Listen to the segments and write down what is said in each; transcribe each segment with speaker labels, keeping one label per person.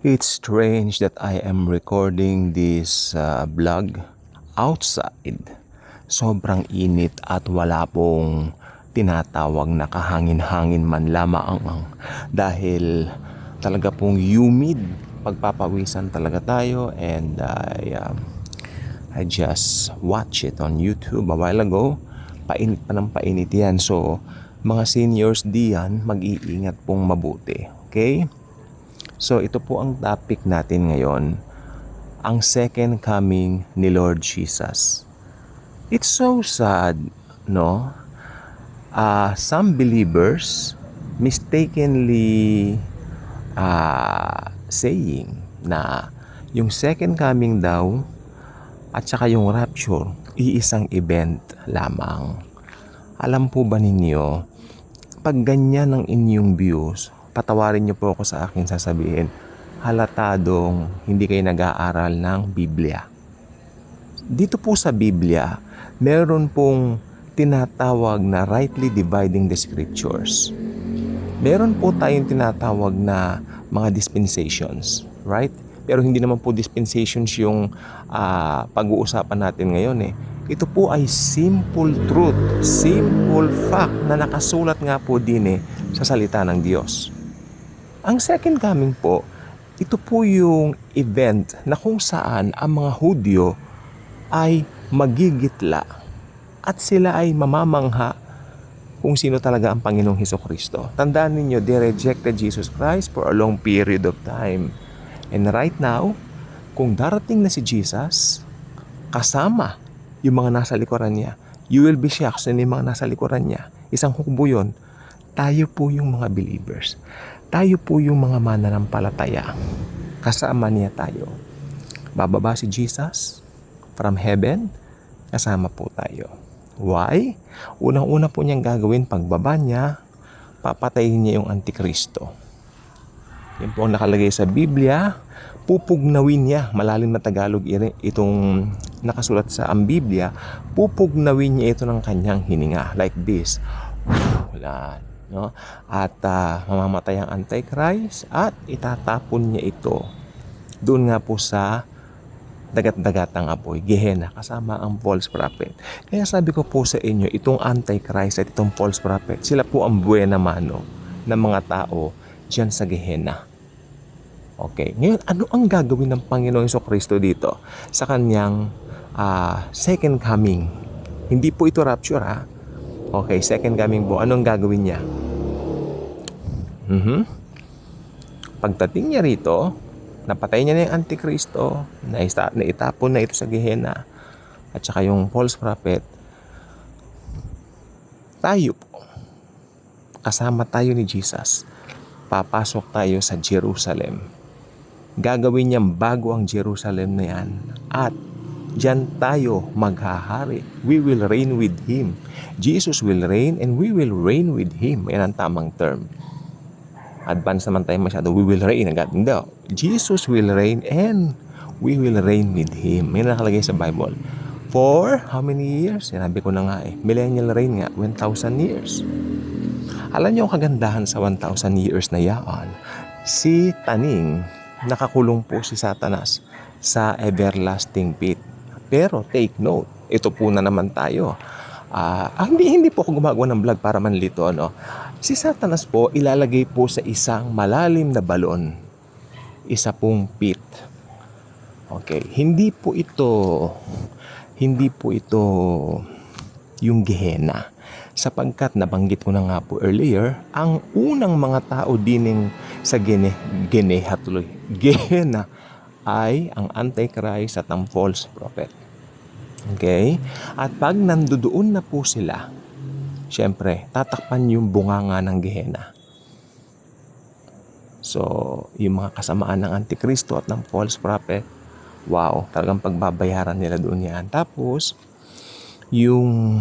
Speaker 1: It's strange that I am recording this vlog outside. Sobrang init at wala pong tinatawag na kahangin-hangin man lamang dahil talaga pong humid. Pagpapawisan talaga tayo and I just watched it on YouTube a while ago. Painit pa ng painit yan. So, mga seniors diyan, mag-iingat pong mabuti. Okay? So ito po ang topic natin ngayon, ang second coming ni Lord Jesus. It's so sad, no? Some believers mistakenly saying na yung second coming daw at saka yung rapture, iisang event lamang. Alam po ba ninyo, pag ganyan ang inyong views, patawarin niyo po ako sa aking sasabihin, halatadong hindi kayo nag-aaral ng Biblia. Dito po sa Biblia, meron pong tinatawag na rightly dividing the scriptures. Meron po tayong tinatawag na mga dispensations, right? Pero hindi naman po dispensations yung pag-uusapan natin ngayon eh. Ito po ay simple truth, simple fact na nakasulat nga po din sa salita ng Diyos. Ang second coming po, ito po yung event na kung saan ang mga Hudyo ay magigitla at sila ay mamamangha kung sino talaga ang Panginoong Hesukristo. Tandaan ninyo, they rejected Jesus Christ for a long period of time. And right now, kung darating na si Jesus, kasama yung mga nasa likuran niya, you will be shocked na yung mga nasa likuran niya. Isang hukbo yun. Tayo po yung mga believers. Tayo po yung mga mananampalataya. Kasama niya tayo. Bababa si Jesus from heaven, kasama po tayo. Why? Unang-una po niyang gagawin pagbaba niya, papatayin niya yung Antikristo. Yan po ang nakalagay sa Biblia. Pupugnawin niya, malalim na Tagalog itong nakasulat sa ang Biblia, pupugnawin niya ito ng kanyang hininga. Like this. Wala. No? At mamamatay ang Antichrist at itatapon niya ito doon nga po sa dagat-dagatang apoy, Gehenna, kasama ang false prophet. Kaya sabi ko po sa inyo, itong Antichrist at itong false prophet, sila po ang buena mano ng mga tao dyan sa Gehenna. Okay, ngayon ano ang gagawin ng Panginoong Hesukristo dito sa kanyang second coming? Hindi po ito rapture ha. Okay, second coming po. Anong gagawin niya? Pagdating niya rito, napatay niya na yung Antikristo, naitapon na ito sa Gehenna, at saka yung false prophet, tayo po, kasama tayo ni Jesus, papasok tayo sa Jerusalem. Gagawin niya bago ang Jerusalem na yan, at diyan tayo maghahari. We will reign with Him. Jesus will reign and we will reign with Him. Yan ang tamang term. Advance naman tayo masyado. We will reign. Hindi. Jesus will reign and we will reign with Him. Yan ang nakalagay sa Bible. For how many years? Sinabi ko na nga millennial reign nga. 1,000 years. Alam niyo ang kagandahan sa 1,000 years na yaan? Si Taning, nakakulong po si Satanas sa everlasting pit. Pero take note, ito po na naman tayo. Hindi po ako gumagawa ng vlog para manlito. Si Satanas po ilalagay po sa isang malalim na balon. Isa pong pit. Okay, hindi po ito yung Gehenna. Sapagkat nabanggit ko na nga po earlier, ang unang mga tao dining sa Gehenna ay ang Antichrist at ang false prophet. Okay? At pag nandoon na po sila, syempre, tatakpan yung bunganga ng Gehenna. So, yung mga kasamaan ng Antikristo at ng false prophet, wow, talagang pagbabayaran nila doon yan. Tapos, yung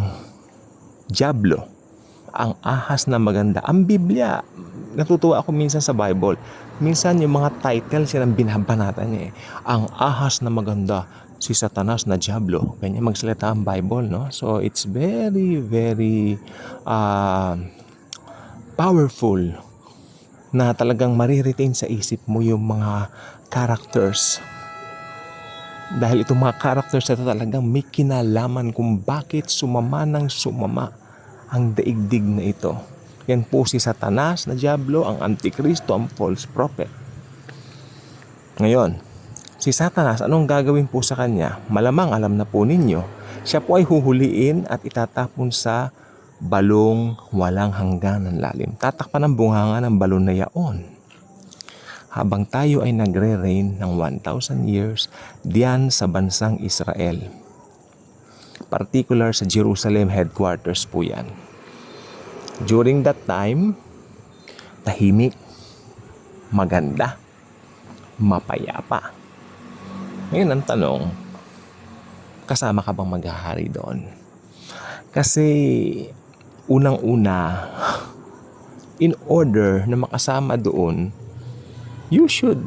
Speaker 1: Diablo, ang ahas na maganda. Ang Biblia, natutuwa ako minsan sa Bible. Minsan yung mga title silang binabanatan niya Ang ahas na maganda, si Satanas na Diablo. Ganyan magsalita ang Bible, no? So, it's very, very powerful na talagang mariretain sa isip mo yung mga characters. Dahil itong mga characters na ito talagang may kinalaman kung bakit sumama ng sumama ang daigdig na ito. Yan po si Satanas na Diablo, ang Antikristo, ang false prophet. Ngayon, si Satanas, anong gagawin po sa kanya? Malamang alam na po ninyo. Siya po ay huhuliin at itatapon sa balong walang hangganan lalim. Tatakpan ng bunganga ng balon na yaon. Habang tayo ay nagre-reign ng 1,000 years diyan sa bansang Israel. Particular sa Jerusalem headquarters po yan. During that time, tahimik, maganda, mapayapa. Ngayon ang tanong, kasama ka bang maghahari doon? Kasi unang-una, in order na makasama doon, you should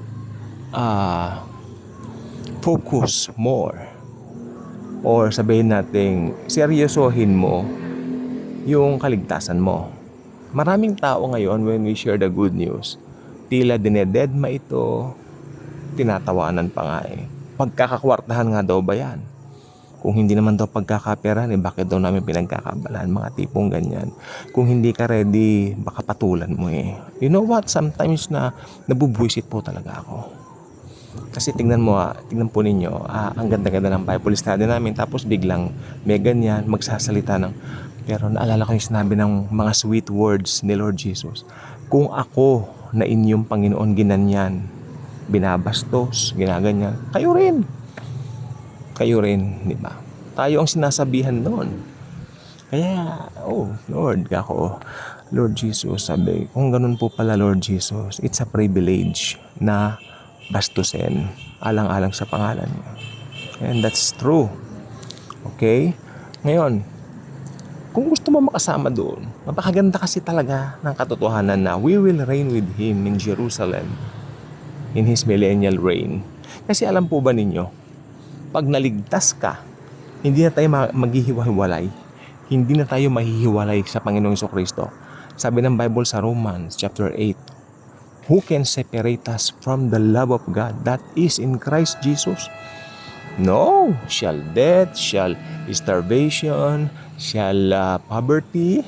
Speaker 1: focus more, or sabihin natin seryosohin mo yung kaligtasan mo. Maraming tao ngayon, when we share the good news, tila dinededma ito, tinatawanan pa nga eh. Pagkakakwartahan nga daw ba yan? Kung hindi naman daw pagkakaperan, bakit daw namin pinagkakabalan? Mga tipong ganyan. Kung hindi ka ready, baka patulan mo eh. You know what? Sometimes na nabubwisit po talaga ako. Kasi tingnan po ninyo, ang ganda-ganda ng Bible study namin, tapos biglang may ganyan, magsasalita ng, pero naalala ko yung sinabi ng mga sweet words ni Lord Jesus. Kung ako na inyong Panginoon ginanyan, binabastos, ginaganyan, kayo rin. Kayo rin, di ba? Tayo ang sinasabihan noon. Kaya, Lord, Lord Jesus, sabi, kung ganun po pala, Lord Jesus, it's a privilege na bastusin alang-alang sa pangalan niyo. And that's true. Okay? Ngayon, kung gusto mo makasama doon, mapakaganda kasi talaga ng katotohanan na we will reign with Him in Jerusalem in His millennial reign. Kasi alam po ba ninyo, pag naligtas ka, hindi na tayo maghihiwa-hiwalay. Hindi na tayo mahihiwalay sa Panginoong Jesucristo. Sabi ng Bible sa Romans chapter 8, who can separate us from the love of God that is in Christ Jesus? No, shall death, shall starvation, shall poverty,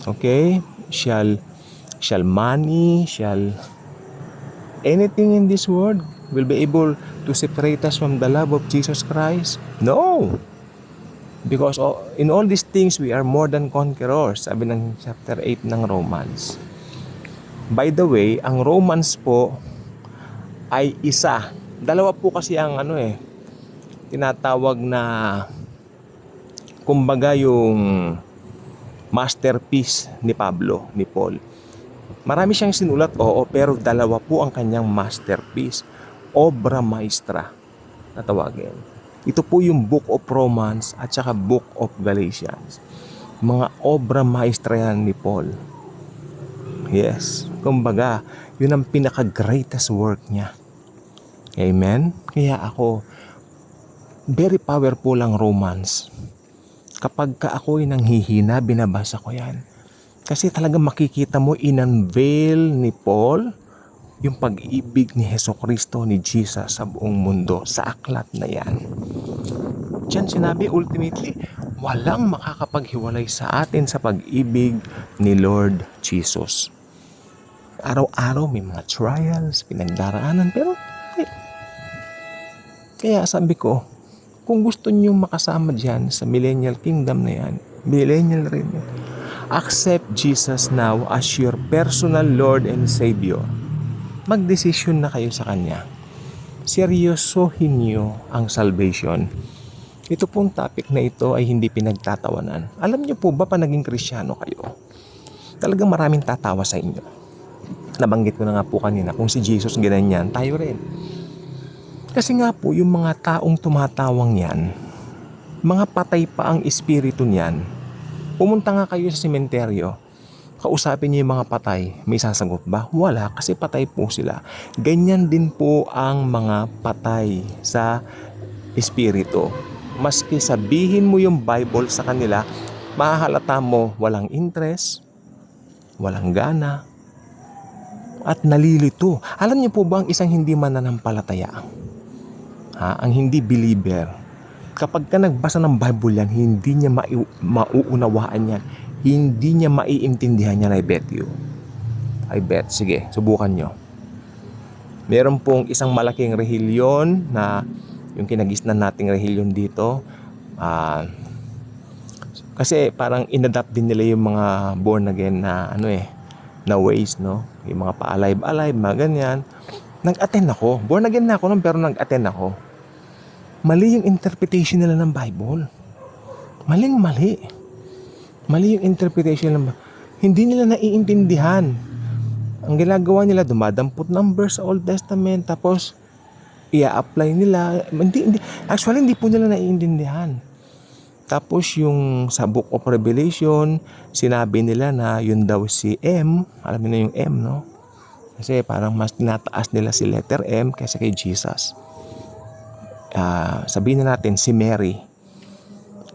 Speaker 1: okay, shall money, shall anything in this world will be able to separate us from the love of Jesus Christ? No. Because in all these things, we are more than conquerors. Sabi ng chapter 8 ng Romans. By the way, ang Romans po ay isa. Dalawa po kasi ang tinatawag na kumbaga yung masterpiece ni Paul. Marami siyang sinulat, pero dalawa po ang kanyang masterpiece. Obra maestra na tawagin. Ito po yung Book of Romans at saka Book of Galatians. Mga obra maestra yan ni Paul. Yes. Kumbaga, yun ang pinaka-greatest work niya. Amen? Kaya ako, very powerful ang Romans. Kapag ka ako'y nanghihina, binabasa ko yan. Kasi talagang makikita mo, in-unveil ni Paul yung pag-ibig ni Jesucristo, ni Jesus sa buong mundo, sa aklat na yan. Diyan sinabi, ultimately, walang makakapaghiwalay sa atin sa pag-ibig ni Lord Jesus. Araw-araw may mga trials, pinagdaraanan, pero kaya sabi ko, kung gusto niyo makasama dyan sa millennial kingdom na yan, millennial rin yan, accept Jesus now as your personal Lord and Savior. Magdesisyon na kayo sa Kanya. Seryosohin niyo ang salvation. Ito pong topic na ito ay hindi pinagtatawanan. Alam niyo po ba pa naging Kristyano kayo? Talagang maraming tatawa sa inyo. Nabanggit ko na nga po kanina, kung si Jesus ganyan, tayo rin. Kasi nga po, yung mga taong tumatawang yan, mga patay pa ang espiritu niyan. Pumunta nga kayo sa sementeryo, kausapin niyo yung mga patay, may sasagot ba? Wala, kasi patay po sila. Ganyan din po ang mga patay sa espiritu. Maski sabihin mo yung Bible sa kanila, mahahalata mo walang interest, walang gana, at nalilito. Alam niyo po ba ang isang hindi mananampalataya, ang hindi believer, kapag ka nagbasa ng Bible yan, hindi niya mauunawaan yan. Hindi niya maiintindihan yan, I bet you. I bet. Sige, subukan nyo. Meron pong isang malaking rehilyon na yung kinagisnan nating rehilyon dito. Kasi parang inadapt din nila yung mga born again na na ways, no? Yung mga pa-alive, mga ganyan. Nag-attend ako. Born again na ako nun, pero nag-attend ako. Mali yung interpretation nila ng Bible. Mali. Mali yung interpretation ng Bible. Hindi nila naiintindihan. Ang ginagawa nila, dumadampot ng verse sa Old Testament, tapos i-apply nila. Actually, hindi po nila naiintindihan. Tapos yung sa Book of Revelation, sinabi nila na yun daw si M. Alam niyo na yung M, no? Kasi parang mas tinataas nila si letter M kaysa kay Jesus. Sabihin na natin si Mary.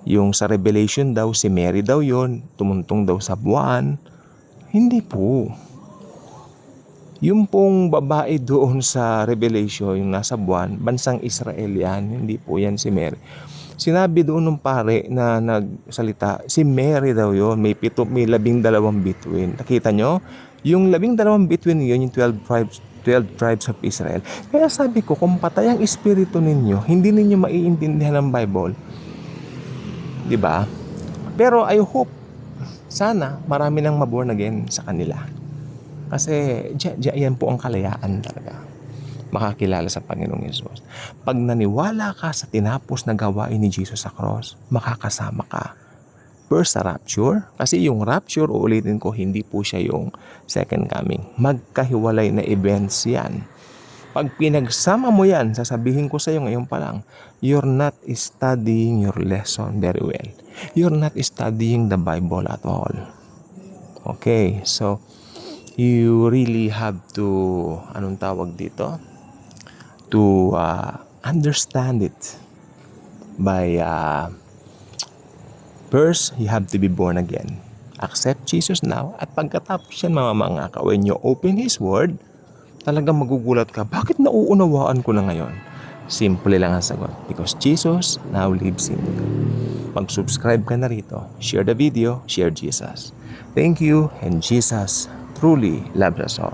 Speaker 1: Yung sa Revelation daw, si Mary daw yun. Tumuntong daw sa buwan. Hindi po. Yung pong babae doon sa Revelation, yung nasa buwan, bansang Israel yan. Hindi po yan si Mary. Sinabi doon ng pare na nagsalita, si Mary daw yun. May 12 bituin. Nakita nyo? Yung 12 bituin yun, yung 12 tribes of Israel. Kaya sabi ko, kung patay ang espiritu ninyo, hindi ninyo maiintindihan ang Bible. Diba? Pero I hope, sana marami nang maborn again sa kanila. Kasi yan po ang kalayaan talaga. Makakilala sa Panginoong Yesus. Pag naniwala ka sa tinapos na gawain ni Jesus sa cross, makakasama ka. First sa rapture, kasi yung rapture, uulitin ko, hindi po siya yung second coming. Magkahiwalay na events yan. Pag pinagsama mo yan, sasabihin ko sa iyo ngayon pa lang, you're not studying your lesson very well. You're not studying the Bible at all. Okay, so you really have to, anong tawag dito? To understand it by first, you have to be born again. Accept Jesus now. At pagkatapos yan, mga when you open His Word, talagang magugulat ka, bakit nauunawaan ko na ngayon? Simple lang ang sagot. Because Jesus now lives in you. Mag-subscribe ka na rito. Share the video. Share Jesus. Thank you, and Jesus truly loves us all.